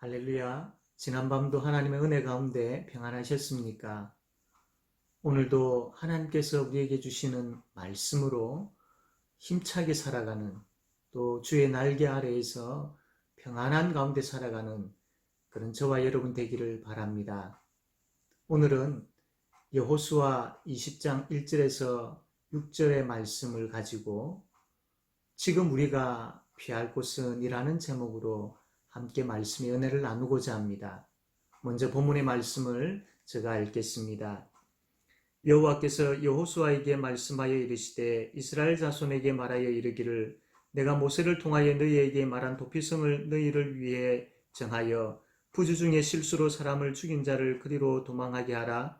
할렐루야. 지난밤도 하나님의 은혜 가운데 평안하셨습니까? 오늘도 하나님께서 우리에게 주시는 말씀으로 힘차게 살아가는, 또 주의 날개 아래에서 평안한 가운데 살아가는 그런 저와 여러분 되기를 바랍니다. 오늘은 여호수아 20장 1절에서 6절의 말씀을 가지고 지금 우리가 피할 곳은 이라는 제목으로 함께 말씀의 은혜를 나누고자 합니다. 먼저 본문의 말씀을 제가 읽겠습니다. 여호와께서 여호수아에게 말씀하여 이르시되 이스라엘 자손에게 말하여 이르기를 내가 모세를 통하여 너희에게 말한 도피성을 너희를 위해 정하여 부주 중에 실수로 사람을 죽인 자를 그리로 도망하게 하라.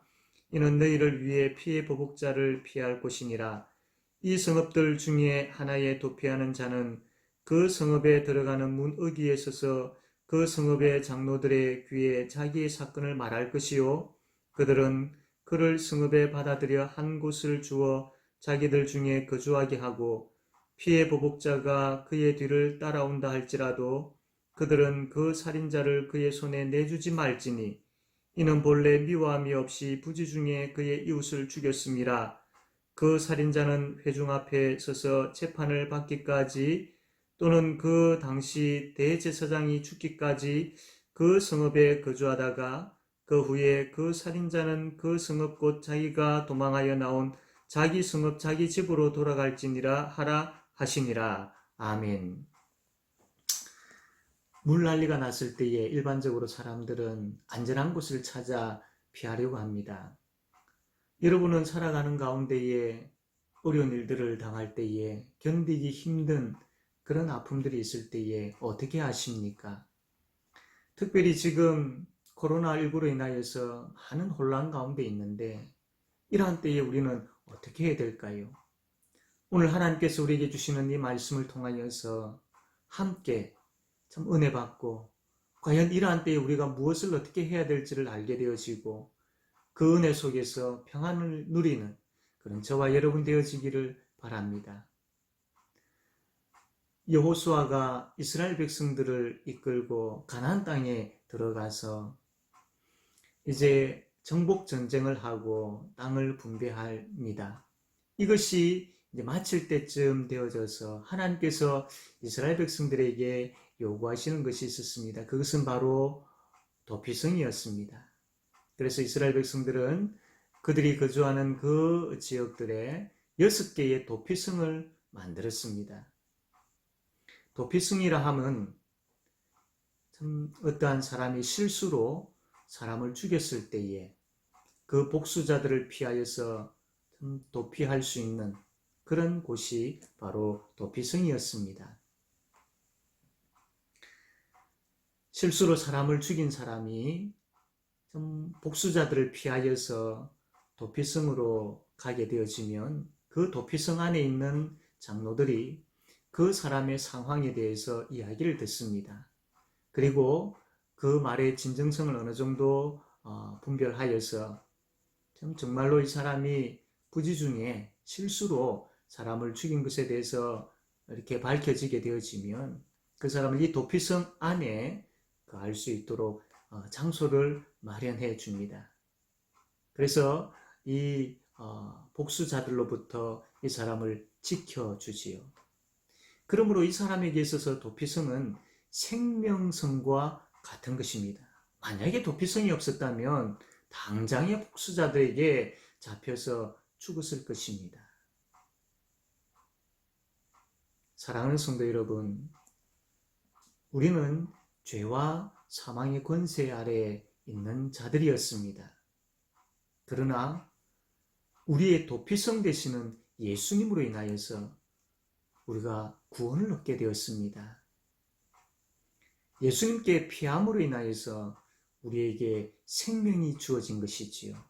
이는 너희를 위해 피해 보복자를 피할 곳이니라. 이 성읍들 중에 하나에 도피하는 자는 그 성읍에 들어가는 문 어귀에 서서 그 성읍의 장로들의 귀에 자기의 사건을 말할 것이요 그들은 그를 성읍에 받아들여 한 곳을 주어 자기들 중에 거주하게 하고 피해 보복자가 그의 뒤를 따라온다 할지라도 그들은 그 살인자를 그의 손에 내주지 말지니 이는 본래 미워함이 없이 부지 중에 그의 이웃을 죽였음이라. 그 살인자는 회중 앞에 서서 재판을 받기까지 또는 그 당시 대제사장이 죽기까지 그 성읍에 거주하다가 그 후에 그 살인자는 그 성읍 곧 자기가 도망하여 나온 자기 성읍 자기 집으로 돌아갈지니라 하라 하시니라. 아멘. 물난리가 났을 때에 일반적으로 사람들은 안전한 곳을 찾아 피하려고 합니다. 여러분은 살아가는 가운데에 어려운 일들을 당할 때에 견디기 힘든 그런 아픔들이 있을 때에 어떻게 하십니까? 특별히 지금 코로나19로 인하여서 많은 혼란 가운데 있는데 이러한 때에 우리는 어떻게 해야 될까요? 오늘 하나님께서 우리에게 주시는 이 말씀을 통하여서 함께 참 은혜 받고 과연 이러한 때에 우리가 무엇을 어떻게 해야 될지를 알게 되어지고 그 은혜 속에서 평안을 누리는 그런 저와 여러분 되어지기를 바랍니다. 여호수아가 이스라엘 백성들을 이끌고 가나안 땅에 들어가서 이제 정복 전쟁을 하고 땅을 분배합니다. 이것이 이제 마칠 때쯤 되어져서 하나님께서 이스라엘 백성들에게 요구하시는 것이 있었습니다. 그것은 바로 도피성이었습니다. 그래서 이스라엘 백성들은 그들이 거주하는 그 지역들에 6개의 도피성을 만들었습니다. 도피성이라 함은 참 어떠한 사람이 실수로 사람을 죽였을 때에 그 복수자들을 피하여서 도피할 수 있는 그런 곳이 바로 도피성이었습니다. 실수로 사람을 죽인 사람이 복수자들을 피하여서 도피성으로 가게 되어지면 그 도피성 안에 있는 장로들이 그 사람의 상황에 대해서 이야기를 듣습니다. 그리고 그 말의 진정성을 어느 정도 분별하여서 정말로 이 사람이 부지 중에 실수로 사람을 죽인 것에 대해서 이렇게 밝혀지게 되어지면 그 사람을 이 도피성 안에 알 수 있도록 장소를 마련해 줍니다. 그래서 이 복수자들로부터 이 사람을 지켜주지요. 그러므로 이 사람에게 있어서 도피성은 생명성과 같은 것입니다. 만약에 도피성이 없었다면 당장의 복수자들에게 잡혀서 죽었을 것입니다. 사랑하는 성도 여러분, 우리는 죄와 사망의 권세 아래에 있는 자들이었습니다. 그러나 우리의 도피성 되시는 예수님으로 인하여서 우리가 구원을 얻게 되었습니다. 예수님께 피함으로 인하여서 우리에게 생명이 주어진 것이지요.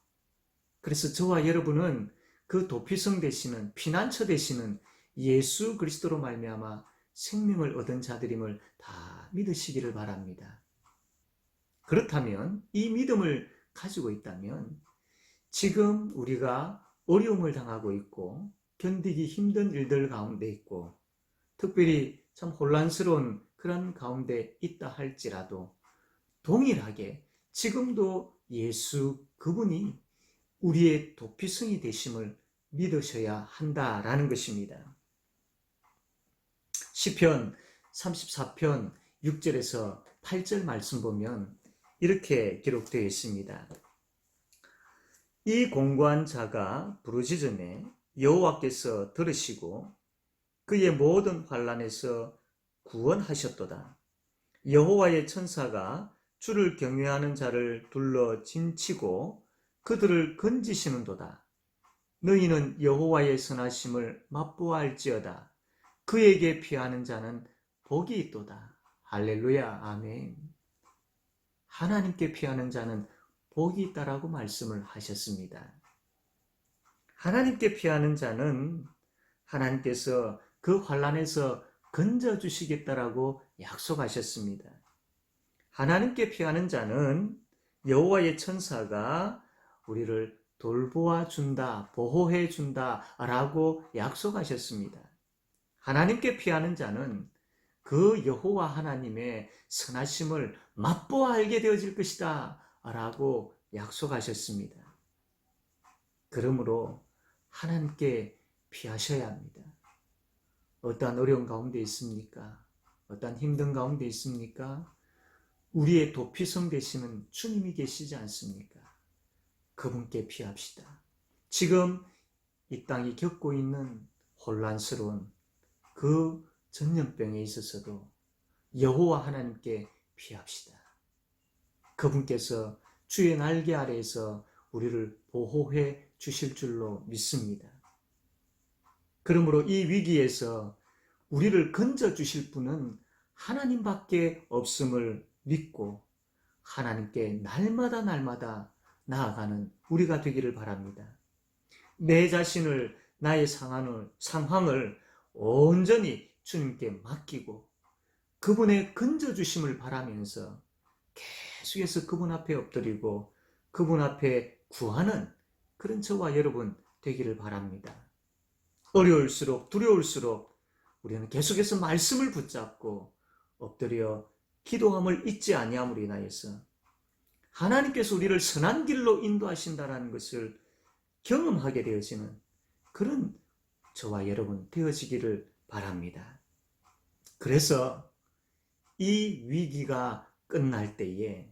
그래서 저와 여러분은 그 도피성 되시는 피난처 되시는 예수 그리스도로 말미암아 생명을 얻은 자들임을 다 믿으시기를 바랍니다. 그렇다면 이 믿음을 가지고 있다면 지금 우리가 어려움을 당하고 있고 견디기 힘든 일들 가운데 있고 특별히 참 혼란스러운 그런 가운데 있다 할지라도 동일하게 지금도 예수 그분이 우리의 도피성이 되심을 믿으셔야 한다라는 것입니다. 시편 34편 6절에서 8절 말씀 보면 이렇게 기록되어 있습니다. 이 공고한 자가 부르짖음에 여호와께서 들으시고 그의 모든 환난에서 구원하셨도다. 여호와의 천사가 주를 경외하는 자를 둘러 진치고 그들을 건지시는도다. 너희는 여호와의 선하심을 맛보아할지어다. 그에게 피하는 자는 복이 있도다. 할렐루야, 아멘. 하나님께 피하는 자는 복이 있다라고 말씀을 하셨습니다. 하나님께 피하는 자는 하나님께서 그 환난에서 건져주시겠다라고 약속하셨습니다. 하나님께 피하는 자는 여호와의 천사가 우리를 돌보아 준다, 보호해 준다 라고 약속하셨습니다. 하나님께 피하는 자는 그 여호와 하나님의 선하심을 맛보아 알게 되어질 것이다 라고 약속하셨습니다. 그러므로 하나님께 피하셔야 합니다. 어떠한 어려운 가운데 있습니까? 어떠한 힘든 가운데 있습니까? 우리의 도피성 되시는 주님이 계시지 않습니까? 그분께 피합시다. 지금 이 땅이 겪고 있는 혼란스러운 그 전염병에 있어서도 여호와 하나님께 피합시다. 그분께서 주의 날개 아래에서 우리를 보호해 주실 줄로 믿습니다. 그러므로 이 위기에서 우리를 건져 주실 분은 하나님밖에 없음을 믿고 하나님께 날마다 나아가는 우리가 되기를 바랍니다. 내 자신을, 나의 상황을 온전히 주님께 맡기고 그분의 건져주심을 바라면서 계속해서 그분 앞에 엎드리고 그분 앞에 구하는 그런 저와 여러분 되기를 바랍니다. 어려울수록 두려울수록 우리는 계속해서 말씀을 붙잡고 엎드려 기도함을 잊지 아니함으로 인하여서 하나님께서 우리를 선한 길로 인도하신다는 것을 경험하게 되어지는 그런 저와 여러분 되어지기를 바랍니다. 그래서 이 위기가 끝날 때에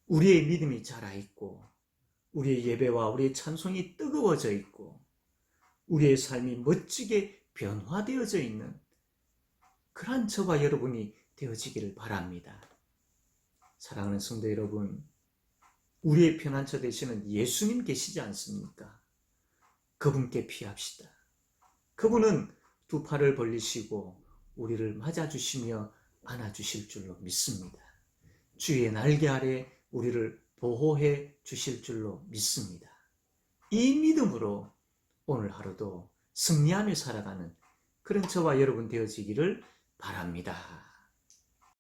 우리의 믿음이 자라있고 우리의 예배와 우리의 찬송이 뜨거워져 있고 우리의 삶이 멋지게 변화되어져 있는 그러한 저와 여러분이 되어지기를 바랍니다. 사랑하는 성도 여러분, 우리의 피난처 되시는 예수님 계시지 않습니까? 그분께 피합시다. 그분은 두 팔을 벌리시고 우리를 맞아주시며 안아주실 줄로 믿습니다. 주의 날개 아래 우리를 보호해 주실 줄로 믿습니다. 이 믿음으로 오늘 하루도 승리하며 살아가는 그런 저와 여러분 되어지기를 바랍니다.